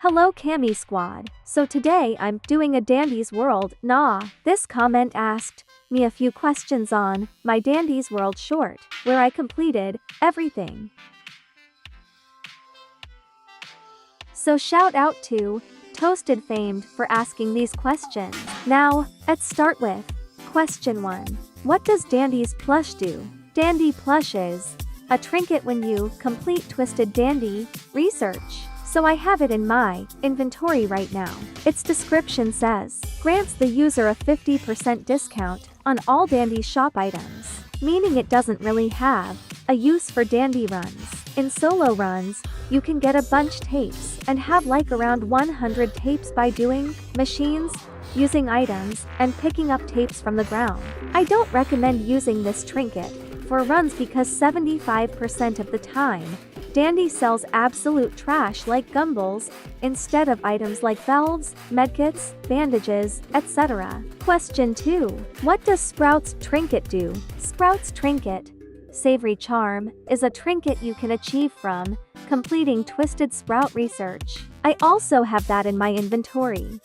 Hello Cami Squad. So today I'm doing a Dandy's World, nah. This comment asked me a few questions on my Dandy's World short, where I completed everything. So shout out to Toasted Famed for asking these questions. Now, let's start with question 1. What does Dandy's Plush do? Dandy Plush is a trinket when you complete Twisted Dandy research. So I have it in my inventory right now. Its description says, grants the user a 50% discount on all Dandy shop items, meaning it doesn't really have a use for Dandy runs. In solo runs, you can get a bunch tapes and have like around 100 tapes by doing machines, using items, and picking up tapes from the ground. I don't recommend using this trinket for runs because 75% of the time, Dandy sells absolute trash like gumballs, instead of items like valves, medkits, bandages, etc. Question 2. What does Sprout's trinket do? Sprout's trinket, Savory Charm, is a trinket you can achieve from completing Twisted Sprout research. I also have that in my inventory.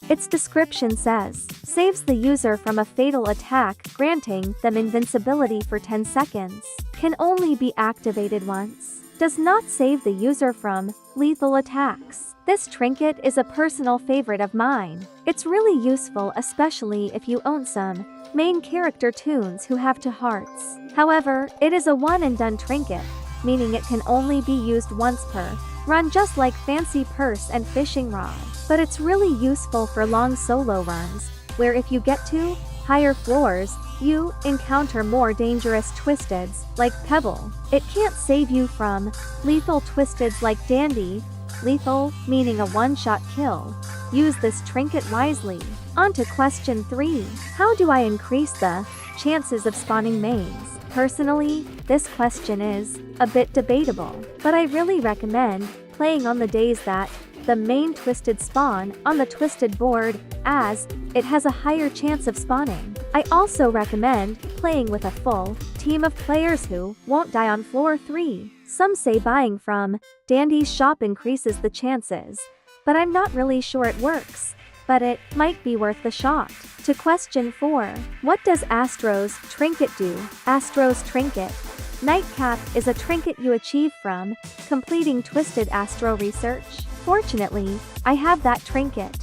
Its description says, saves the user from a fatal attack, granting them invincibility for 10 seconds. Can only be activated once. Does not save the user from lethal attacks. This trinket is a personal favorite of mine. It's really useful, especially if you own some main character toons who have 2 hearts. However, it is a one and done trinket, meaning it can only be used once per run, just like Fancy Purse and Fishing Rod. But it's really useful for long solo runs, where if you get to higher floors, you encounter more dangerous twisteds, like Pebble. It can't save you from lethal twisteds like Dandy, lethal meaning a one-shot kill. Use this trinket wisely. On to question 3. How do I increase the chances of spawning mains? Personally, this question is a bit debatable, but I really recommend playing on the days that the main twisted spawn on the twisted board, as it has a higher chance of spawning. I also recommend playing with a full team of players who won't die on floor 3. Some say buying from Dandy's shop increases the chances, but I'm not really sure it works, but it might be worth the shot. To question 4. What does Astro's trinket do? Astro's trinket, Nightcap, is a trinket you achieve from completing Twisted Astro research. Fortunately, I have that trinket.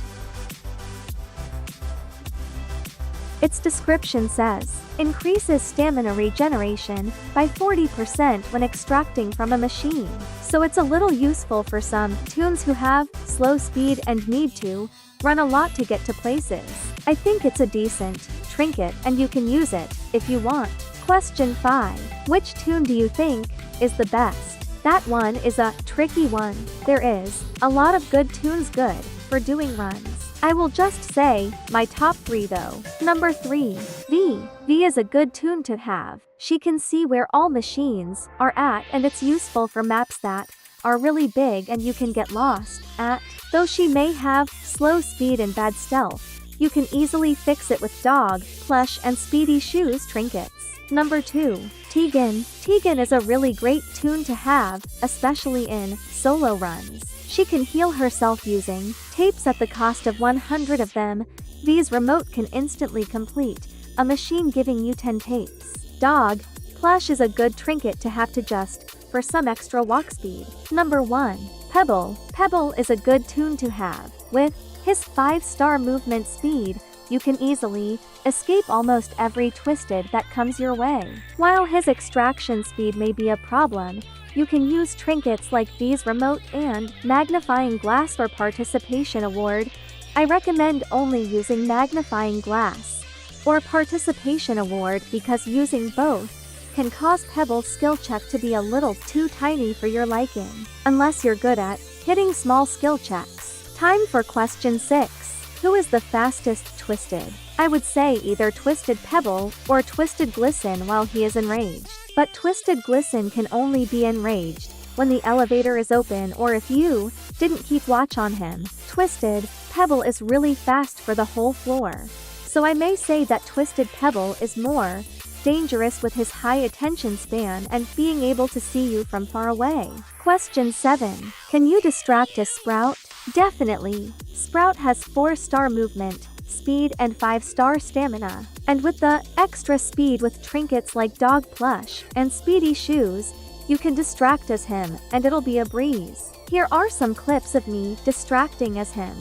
Its description says, increases stamina regeneration by 40% when extracting from a machine. So it's a little useful for some toons who have slow speed and need to run a lot to get to places. I think it's a decent trinket and you can use it if you want. Question 5. Which toon do you think is the best? That one is a tricky one. There is a lot of good toons good for doing runs. I will just say my top 3 though. Number 3. V. V is a good toon to have. She can see where all machines are at, and it's useful for maps that are really big and you can get lost at. Though she may have slow speed and bad stealth, you can easily fix it with dog, plush, and speedy shoes trinkets. Number 2. Tegan. Tegan is a really great toon to have, especially in solo runs. She can heal herself using tapes at the cost of 100 of them. V's remote can instantly complete a machine, giving you 10 tapes. Dog, plush is a good trinket to have to just for some extra walk speed. Number 1. Pebble. Pebble is a good toon to have. With his 5-star movement speed, you can easily escape almost every twisted that comes your way. While his extraction speed may be a problem, you can use trinkets like V's remote and magnifying glass or participation award. I recommend only using magnifying glass or participation award because using both can cause Pebble's skill check to be a little too tiny for your liking, unless you're good at hitting small skill checks. Time for question 6. Who is the fastest twisted? I would say either Twisted Pebble or Twisted Glisten while he is enraged. But Twisted Glisten can only be enraged when the elevator is open or if you didn't keep watch on him. Twisted Pebble is really fast for the whole floor. So I may say that Twisted Pebble is more dangerous with his high attention span and being able to see you from far away. Question 7. Can you distract a Sprout? Definitely. Sprout has 4-star movement, speed and 5-star stamina. And with the extra speed with trinkets like dog plush and speedy shoes, you can distract as him and it'll be a breeze. Here are some clips of me distracting as him.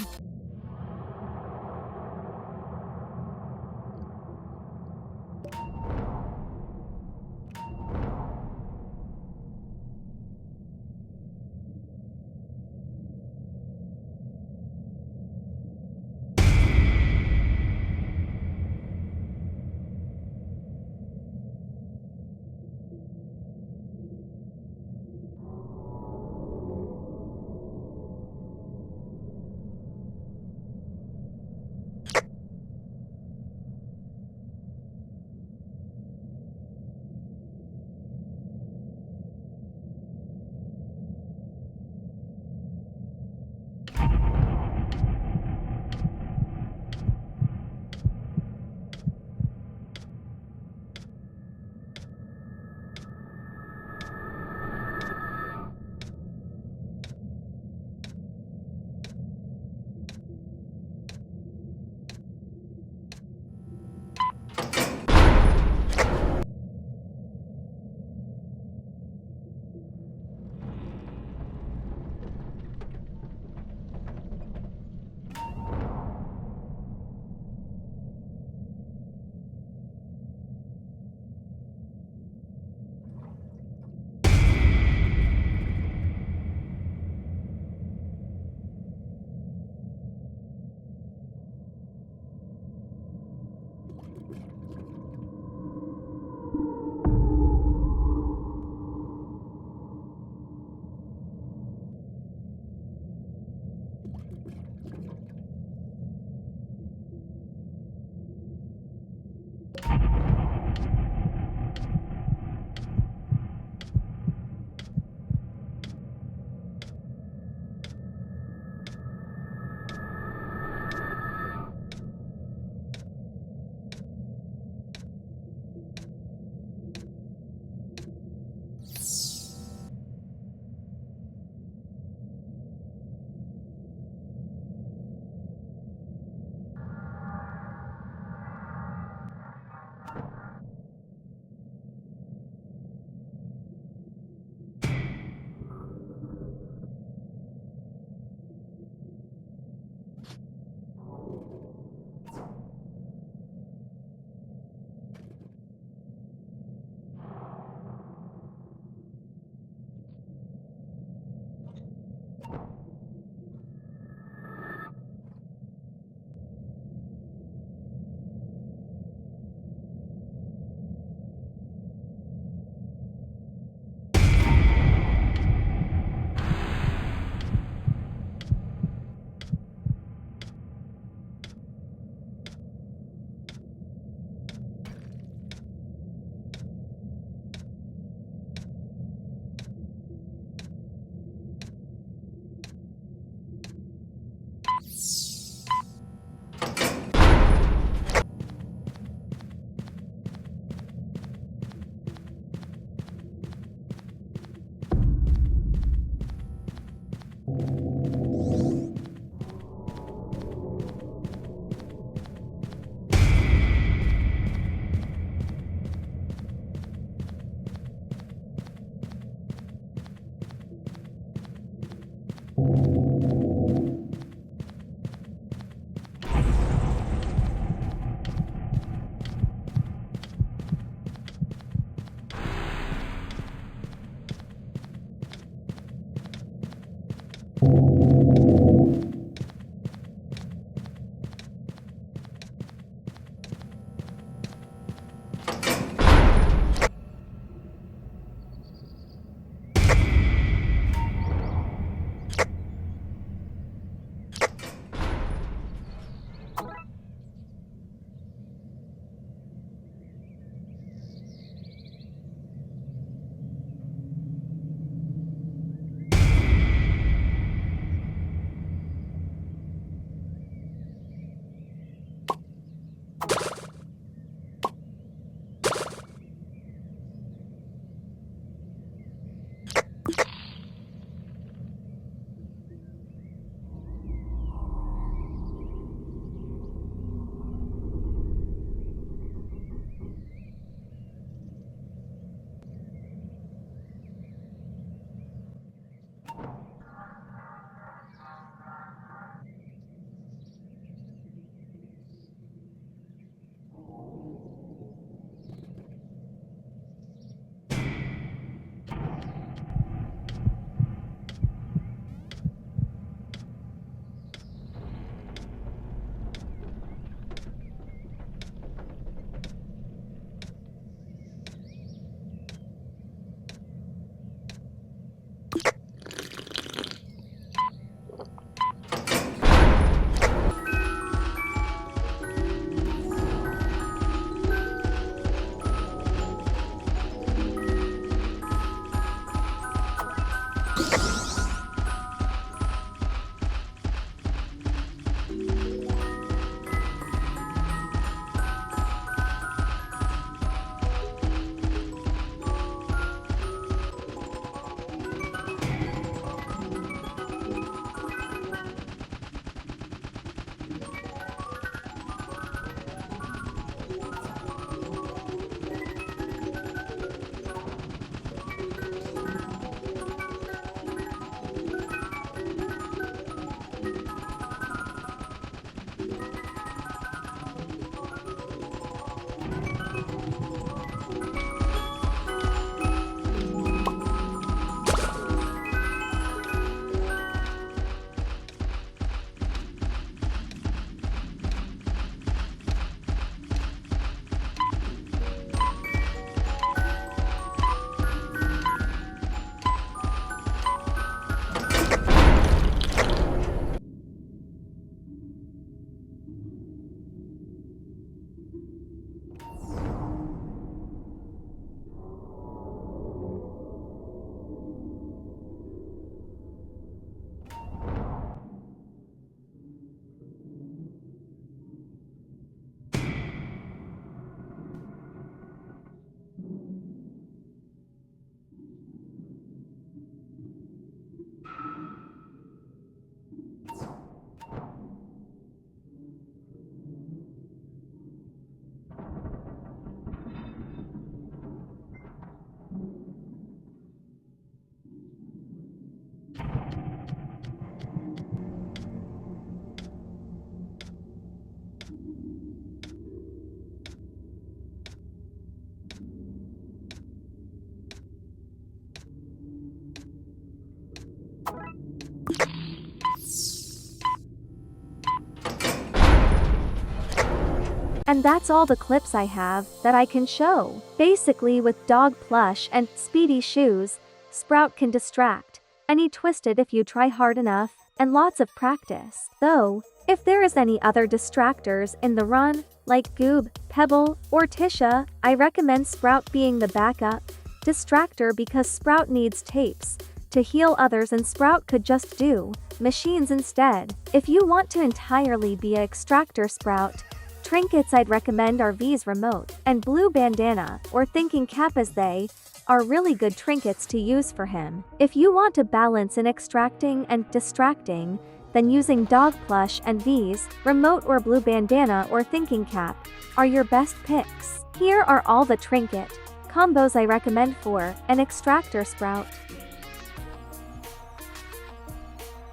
And that's all the clips I have that I can show. Basically, with dog plush and speedy shoes, Sprout can distract any twisted if you try hard enough and lots of practice. Though, if there is any other distractors in the run, like Goob, Pebble, or Tisha, I recommend Sprout being the backup distractor because Sprout needs tapes to heal others and Sprout could just do machines instead. If you want to entirely be a extractor Sprout, trinkets I'd recommend are V's remote and blue bandana or thinking cap, as they are really good trinkets to use for him. If you want to balance in extracting and distracting, then using dog plush and V's remote or blue bandana or thinking cap are your best picks. Here are all the trinket combos I recommend for an extractor Sprout.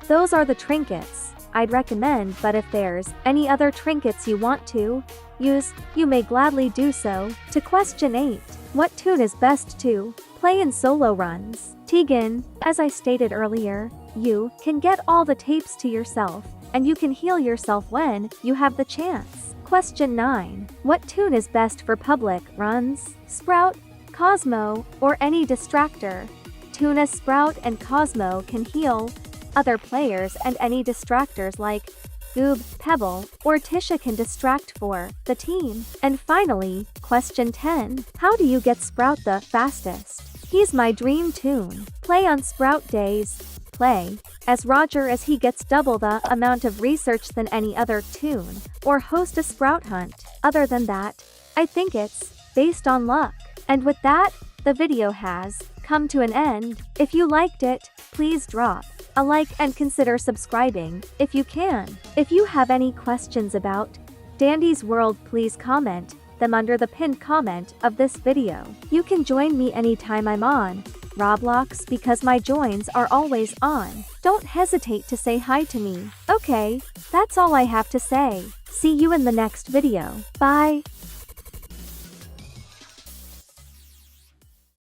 Those are the trinkets I'd recommend, but if there's any other trinkets you want to use, you may gladly do so. To question 8. What toon is best to play in solo runs? Tegan, as I stated earlier, you can get all the tapes to yourself, and you can heal yourself when you have the chance. Question 9. What toon is best for public runs? Sprout, Cosmo, or any distractor? Tuna, Sprout, and Cosmo can heal other players, and any distractors like Goob, Pebble, or Tisha can distract for the team. And finally, question 10. How do you get Sprout the fastest? He's my dream toon. Play on Sprout days. Play as Roger, as he gets double the amount of research than any other toon, or host a Sprout hunt. Other than that, I think it's based on luck. And with that, the video has come to an end. If you liked it, please drop a like and consider subscribing if you can. If you have any questions about Dandy's World, please comment them under the pinned comment of this video. You can join me anytime I'm on Roblox because my joins are always on. Don't hesitate to say hi to me. Okay, that's all I have to say. See you in the next video. Bye.